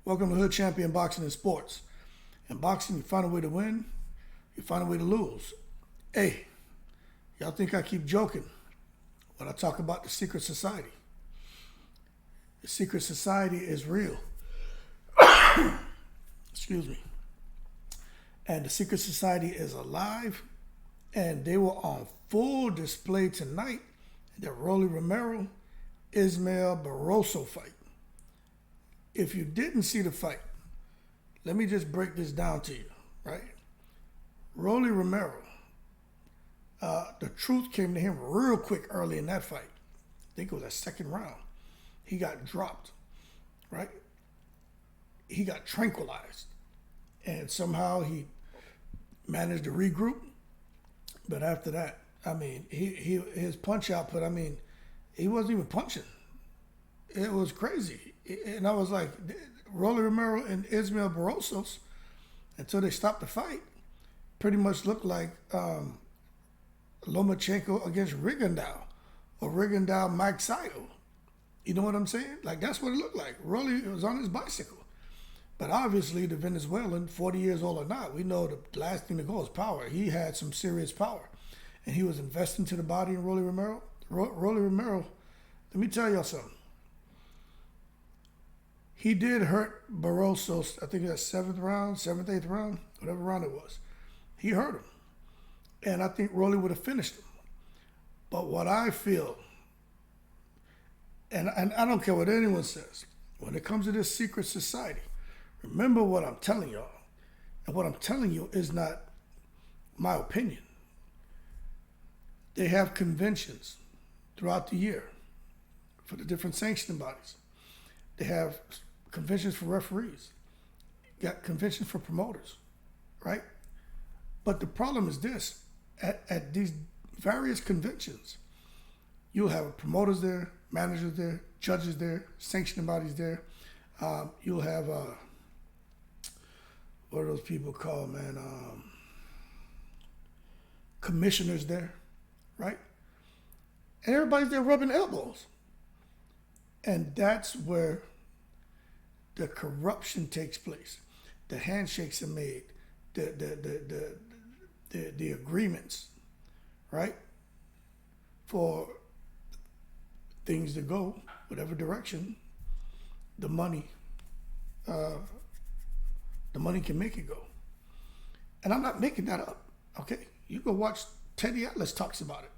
Welcome to Hood Champion Boxing and Sports. In boxing, you find a way to win, you find a way to lose. Hey, y'all think I keep joking when I talk about the secret society. The secret society is real. Excuse me. And the secret society is alive, and they were on full display tonight in the Romero ISMAEL BARROSSO fight. If you didn't see the fight, let me just break this down to you, right? Romero, the truth came to him real quick early in that fight. I think it was that second round. He got dropped, right? He got tranquilized. And somehow he managed to regroup. But after that, I mean, his punch output, I mean, he wasn't even punching. It was crazy. And I was like, Romero and ISMAEL BARROSSO, until they stopped the fight, pretty much looked like Lomachenko against Rigondeaux, or Rigondeaux Mike Saito. You know what I'm saying? Like, that's what it looked like. Rolly was on his bicycle. But obviously, the Venezuelan, 40 years old or not, we know the last thing to go is power. He had some serious power. And he was investing to the body in Rolly Romero. Rolly Romero, let me tell y'all something. He did hurt Barroso, I think that seventh, eighth round, whatever round it was. He hurt him. And I think Rolly would have finished him. But what I feel, and I don't care what anyone says, when it comes to this secret society, remember what I'm telling y'all. And what I'm telling you is not my opinion. They have conventions throughout the year for the different sanctioning bodies. They have conventions for referees. You got conventions for promoters, right? But the problem is this. At these various conventions, you'll have promoters there, managers there, judges there, sanctioning bodies there. You'll have, what are those people called, man? Commissioners there, right? And everybody's there rubbing elbows. And that's where the corruption takes place. The handshakes are made, the agreements, right? For things to go whatever direction, the money can make it go. And I'm not making that up, okay? You go watch Teddy Atlas talks about it.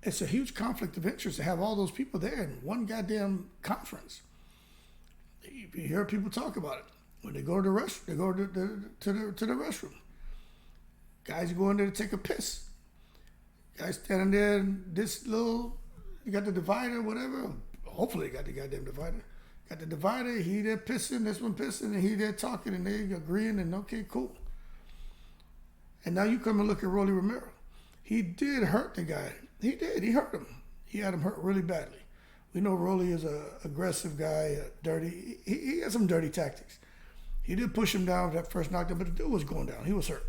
It's a huge conflict of interest to have all those people there in one goddamn conference. You hear people talk about it. When they go to the the restroom. Guys go in there to take a piss. Guys standing there, you got the divider, whatever. Hopefully they got the goddamn divider. Got the divider, he there pissing, this one pissing, and he there talking, and they agreeing, and okay, cool. And now you come and look at Rolly Romero. He did hurt the guy. He did. He hurt him. He had him hurt really badly. We know Rolly is an aggressive guy, dirty. He had some dirty tactics. He did push him down with that first knockdown, but the dude was going down. He was hurt.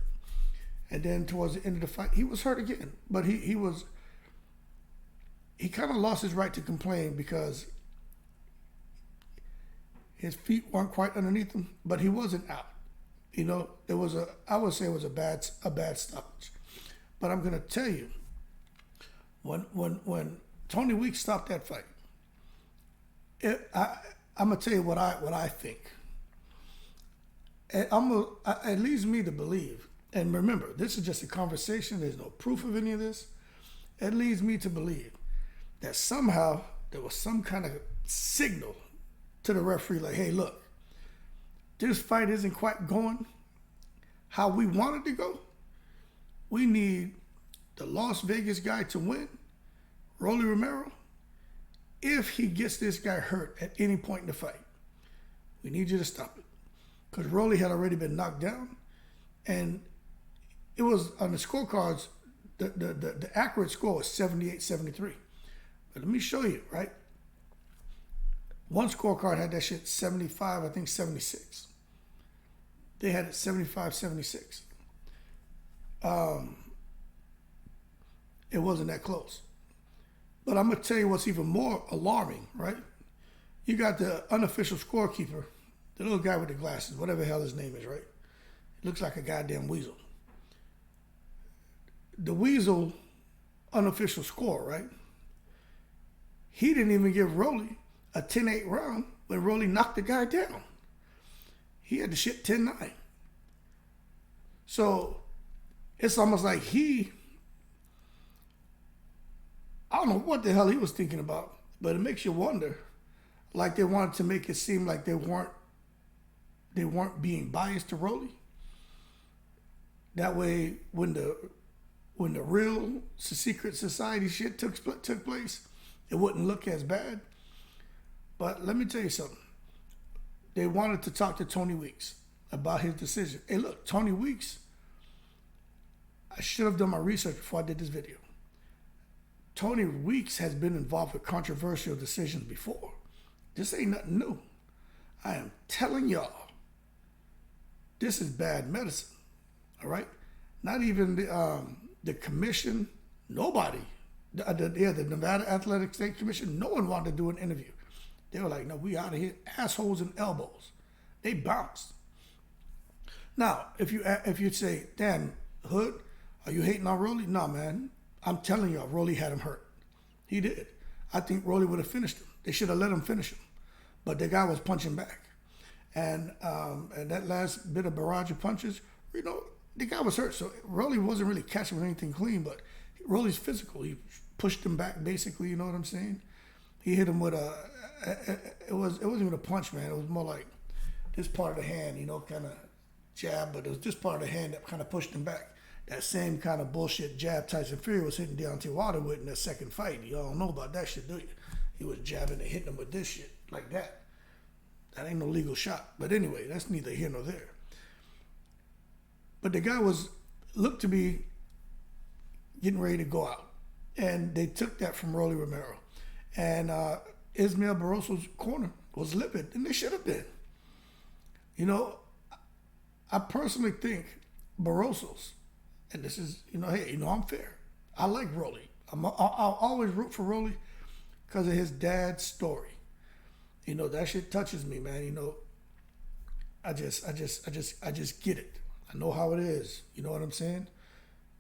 And then towards the end of the fight, he was hurt again. But he kind of lost his right to complain because his feet weren't quite underneath him, but he wasn't out. You know, I would say it was a bad stoppage. But I'm gonna tell you, when Tony Weeks stopped that fight, I'm gonna tell you what I think. It leads me to believe, and remember, this is just a conversation. There's no proof of any of this. It leads me to believe that somehow there was some kind of signal to the referee, like, hey, look, this fight isn't quite going how we want it to go. We need the Las Vegas guy to win, Rolly Romero. If he gets this guy hurt at any point in the fight, we need you to stop it. Because Rolly had already been knocked down, and it was on the scorecards, the accurate score was 78-73. But let me show you, right? One scorecard had that shit 75, I think 76. They had it 75-76. It wasn't that close. But I'm going to tell you what's even more alarming, right? You got the unofficial scorekeeper, The little guy with the glasses, whatever the hell his name is, right? He looks like a goddamn weasel. The weasel unofficial score, right? He didn't even give Rolly a 10-8 round when Rolly knocked the guy down. He had the shit 10-9. So it's almost like I don't know what the hell he was thinking about, but it makes you wonder, like they wanted to make it seem like they weren't being biased to Rolly. That way, when the real secret society shit took place, it wouldn't look as bad. But let me tell you something. They wanted to talk to Tony Weeks about his decision. Hey, look, Tony Weeks, I should have done my research before I did this video. Tony Weeks has been involved with controversial decisions before. This ain't nothing new. I am telling y'all, this is bad medicine, all right? Not even the commission, nobody. The Nevada Athletic State Commission, no one wanted to do an interview. They were like, no, we out of here, assholes and elbows. They bounced. Now, if you say, damn, Hood, are you hating on Rolly? No, man. I'm telling y'all, Rolly had him hurt. He did. I think Rolly would have finished him. They should have let him finish him. But the guy was punching back. And that last bit of barrage of punches, you know, the guy was hurt. So Rolly wasn't really catching anything clean, but Rolly's physical. He pushed him back, basically, you know what I'm saying? He hit him with it wasn't even a punch, man. It was more like this part of the hand, you know, kind of jab, but it was this part of the hand that kind of pushed him back. That same kind of bullshit jab Tyson Fury was hitting Deontay Wilder with in that second fight. Y'all don't know about that shit, do you? He was jabbing and hitting him with this shit, like that. That ain't no legal shot. But anyway, that's neither here nor there. But the guy looked to be getting ready to go out. And they took that from Rolly Romero. And ISMAEL Barrosso's corner was livid, and they should have been. You know, I personally think Barrosso's, and this is, you know, hey, you know, I'm fair. I like Rolly. I'll always root for Rolly because of his dad's story. You know, that shit touches me, man. You know, I just get it. I know how it is. You know what I'm saying?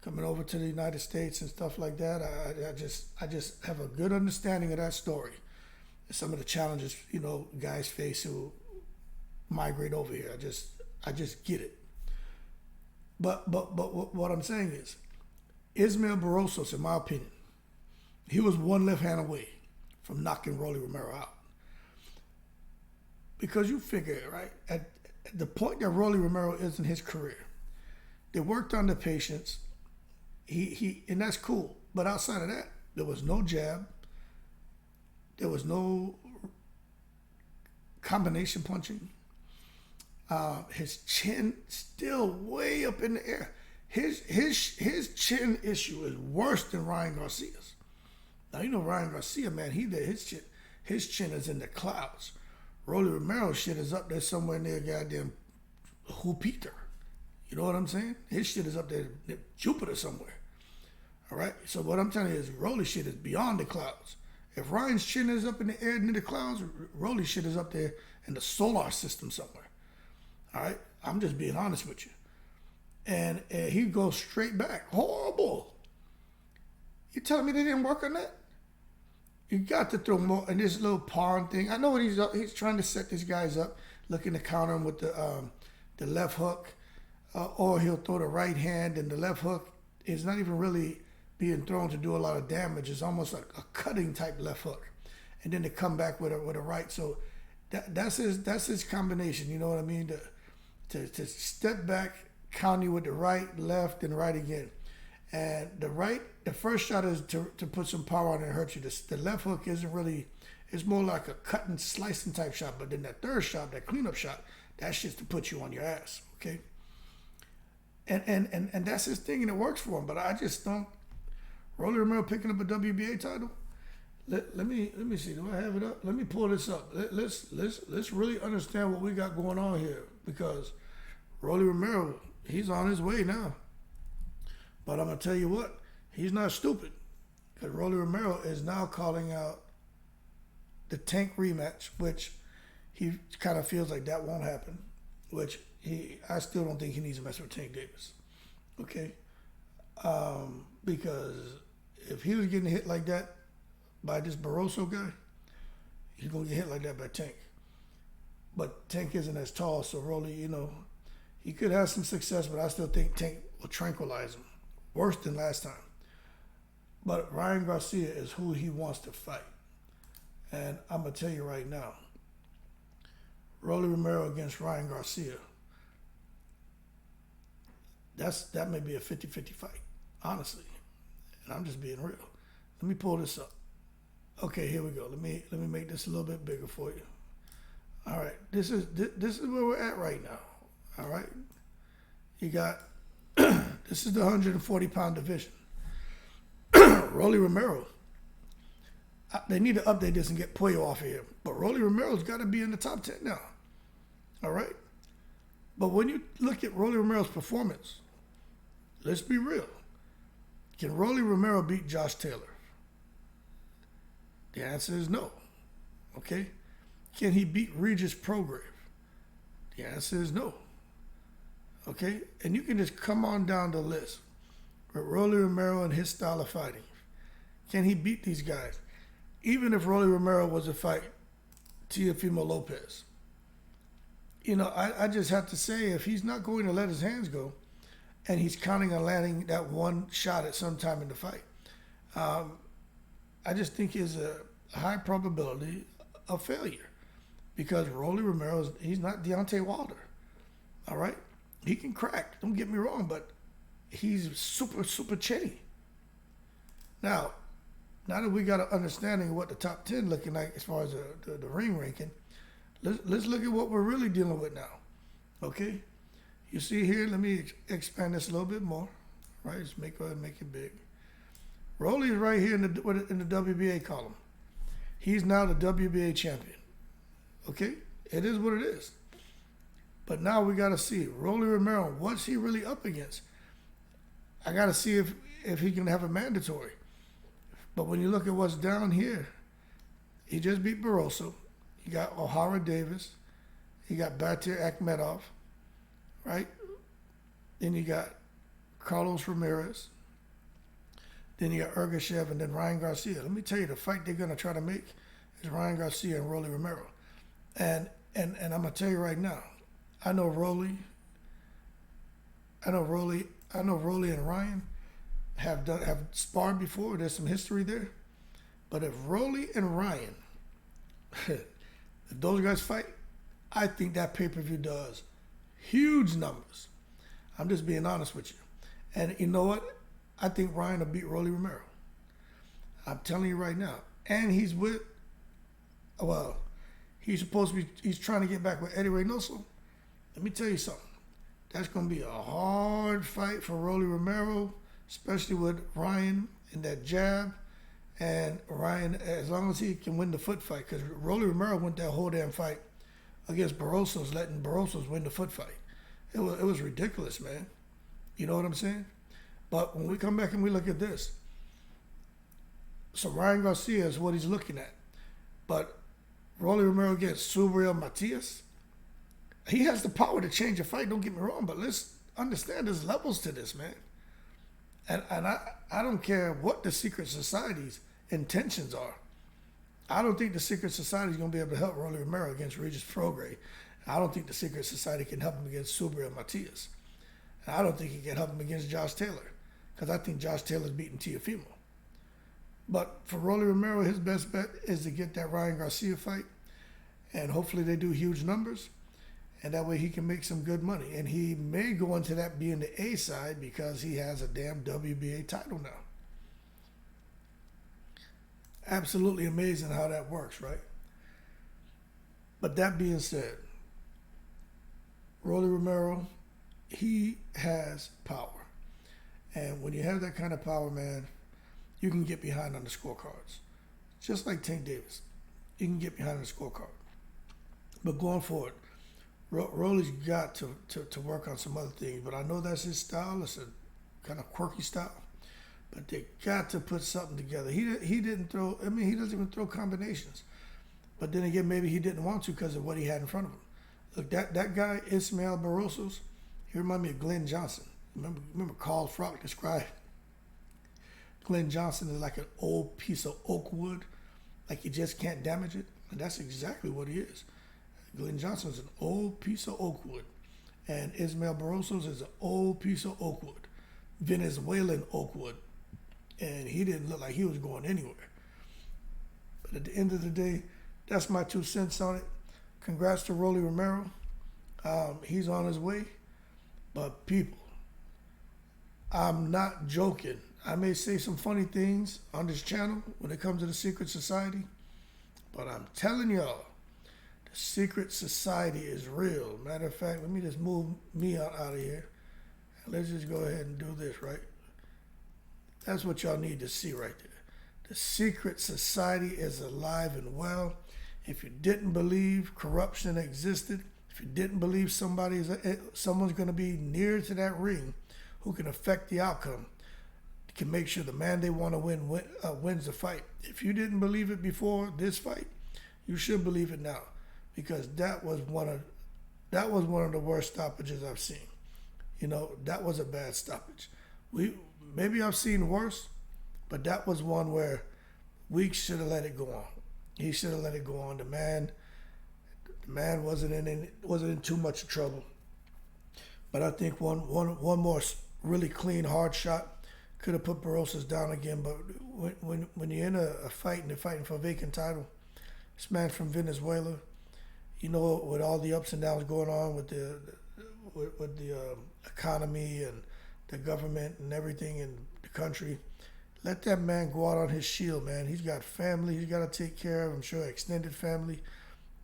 Coming over to the United States and stuff like that, I just have a good understanding of that story. Some of the challenges, you know, guys face who migrate over here. I just get it. But what I'm saying is, ISMAEL Barrossos, in my opinion, he was one left hand away from knocking Rolly Romero out. Because you figure, right, at the point that Rolly Romero is in his career, they worked on the patience. He and that's cool. But outside of that, there was no jab. There was no combination punching. His chin still way up in the air. His chin issue is worse than Ryan Garcia's. Now you know Ryan Garcia, man, his chin is in the clouds. Rolly Romero's shit is up there somewhere near goddamn Jupiter. You know what I'm saying? His shit is up there near Jupiter somewhere. All right? So what I'm telling you is Rolly's shit is beyond the clouds. If Ryan's chin is up in the air near the clouds, Rolly's shit is up there in the solar system somewhere. All right? I'm just being honest with you. And he goes straight back. Horrible. You telling me they didn't work on that? You got to throw more in this little pawn thing. I know what he's trying to set these guys up, looking to counter him with the left hook, or he'll throw the right hand, and the left hook is not even really being thrown to do a lot of damage. It's almost like a cutting type left hook, and then to come back with a right. So that's his combination. You know what I mean? To step back, counter you with the right, left, and right again. And the first shot is to put some power on it and hurt you. The left hook isn't really, it's more like a cutting, slicing type shot. But then that third shot, that cleanup shot, that's just to put you on your ass, okay? And that's his thing, and it works for him. But I just don't. Rolly Romero picking up a WBA title. Let me see. Do I have it up? Let me pull this up. Let's really understand what we got going on here, because Rolly Romero, he's on his way now. But I'm gonna tell you what, he's not stupid, because Rolly Romero is now calling out the Tank rematch, which he kind of feels like that won't happen, which I still don't think he needs to mess with Tank Davis. Okay? Because if he was getting hit like that by this Barroso guy, he's going to get hit like that by Tank. But Tank isn't as tall, so Rolly, he could have some success, but I still think Tank will tranquilize him. Worse than last time. But Ryan Garcia is who he wants to fight. And I'm going to tell you right now, Rolly Romero against Ryan Garcia, that may be a 50-50 fight, honestly. And I'm just being real. Let me pull this up. Okay, here we go. Let me make this a little bit bigger for you. All right, this is where we're at right now. All right, you got this is the 140-pound division. Rolly Romero. They need to update this and get Puyo off of here. But Rolly Romero's got to be in the top 10 now. All right? But when you look at Rolly Romero's performance, let's be real. Can Rolly Romero beat Josh Taylor? The answer is no. Okay? Can he beat Regis Prograve? The answer is no. Okay? And you can just come on down the list with Rolly Romero and his style of fighting. Can he beat these guys? Even if Rolly Romero was to fight Teofimo Lopez. I just have to say, if he's not going to let his hands go, and he's counting on landing that one shot at some time in the fight, I just think is a high probability of failure. Because Rolly Romero, he's not Deontay Wilder. All right? He can crack, don't get me wrong, but he's super, super chinny. Now that we got an understanding of what the top 10 looking like as far as the ring ranking, let's look at what we're really dealing with now. Okay? You see here, let me expand this a little bit more. Right? Just go ahead and make it big. Rolly is right here in the WBA column. He's now the WBA champion. Okay? It is what it is. But now we got to see, Rolly Romero, what's he really up against? I got to see if he can have a mandatory. But when you look at what's down here, he just beat Barroso. He got O'Hara Davis. He got Batir Akhmedov, right? Then you got Carlos Ramirez. Then you got Ergashev and then Ryan Garcia. Let me tell you, the fight they're going to try to make is Ryan Garcia and Rolly Romero. And I'm going to tell you right now, I know Rolly and Ryan have sparred before. There's some history there. But if Rolly and Ryan, if those guys fight, I think that pay-per-view does huge numbers. I'm just being honest with you. And you know what? I think Ryan will beat Rolly Romero. I'm telling you right now. And he's he's trying to get back with Eddie Reynoso. Let me tell you something. That's going to be a hard fight for Rolly Romero, especially with Ryan and that jab. And Ryan, as long as he can win the foot fight, because Rolly Romero went that whole damn fight against Barroso's, letting Barroso's win the foot fight. It was ridiculous, man. You know what I'm saying? But when we come back and we look at this, so Ryan Garcia is what he's looking at. But Rolly Romero against Subriel Matias, he has the power to change a fight, don't get me wrong, but let's understand there's levels to this, man. And I don't care what the secret society's intentions are. I don't think the secret society is going to be able to help Rolly Romero against Regis Prograis. I don't think the secret society can help him against Subriel Matias. And I don't think he can help him against Josh Taylor, because I think Josh Taylor's beating Teofimo. But for Rolly Romero, his best bet is to get that Ryan Garcia fight, and hopefully they do huge numbers, and that way he can make some good money. And he may go into that being the A side because he has a damn WBA title now. Absolutely amazing how that works, right? But that being said, Rolly Romero, he has power. And when you have that kind of power, man, you can get behind on the scorecards. Just like Tank Davis. You can get behind on the scorecard. But going forward, Rolly's got to work on some other things. But I know that's his style. It's a kind of quirky style. But they got to put something together. He didn't throw, he doesn't even throw combinations. But then again, maybe he didn't want to because of what he had in front of him. Look, that guy, ISMAEL BARROSSO, he reminded me of Glenn Johnson. Remember Carl Frock described Glenn Johnson is like an old piece of oak wood, like you just can't damage it. And that's exactly what he is. Glenn Johnson is an old piece of oak wood. And ISMAEL BARROSSO is an old piece of oak wood, Venezuelan oak wood. And he didn't look like he was going anywhere. But at the end of the day, that's my 2 cents on it. Congrats to Rolly Romero. He's on his way. But people, I'm not joking. I may say some funny things on this channel when it comes to the secret society, but I'm telling y'all, the secret society is real. Matter of fact, let me just move me out of here. And let's just go ahead and do this, right? That's what y'all need to see right there. The secret society is alive and well. If you didn't believe corruption existed, if you didn't believe someone's going to be near to that ring who can affect the outcome, can make sure the man they want to win wins the fight. If you didn't believe it before this fight, you should believe it now, because that was one of the worst stoppages I've seen. You know, that was a bad stoppage. Maybe I've seen worse, but that was one where Weeks should have let it go on. He should have let it go on. The man wasn't in too much trouble. But I think one more really clean hard shot could have put Barrossos down again. But when you're in a fight and they're fighting for a vacant title, this man from Venezuela, you know, with all the ups and downs going on with the economy and the government and everything in the country, let that man go out on his shield, man. He's got family he's got to take care of. I'm sure extended family.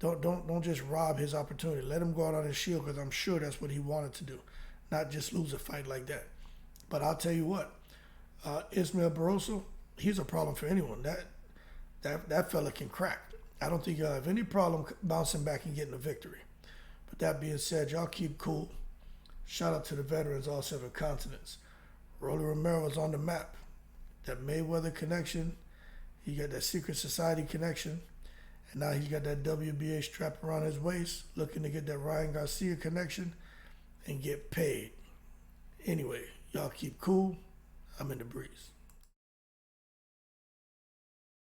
Don't just rob his opportunity. Let him go out on his shield, because I'm sure that's what he wanted to do, not just lose a fight like that. But I'll tell you what, ISMAEL BARROSSO, he's a problem for anyone. That fella can crack. I don't think y'all have any problem bouncing back and getting a victory. But that being said, y'all keep cool. Shout out to the veterans, all 7 continents. Rolly Romero is on the map. That Mayweather connection, he got that secret society connection, and now he's got that WBA strap around his waist, looking to get that Ryan Garcia connection and get paid. Anyway, y'all keep cool. I'm in the breeze.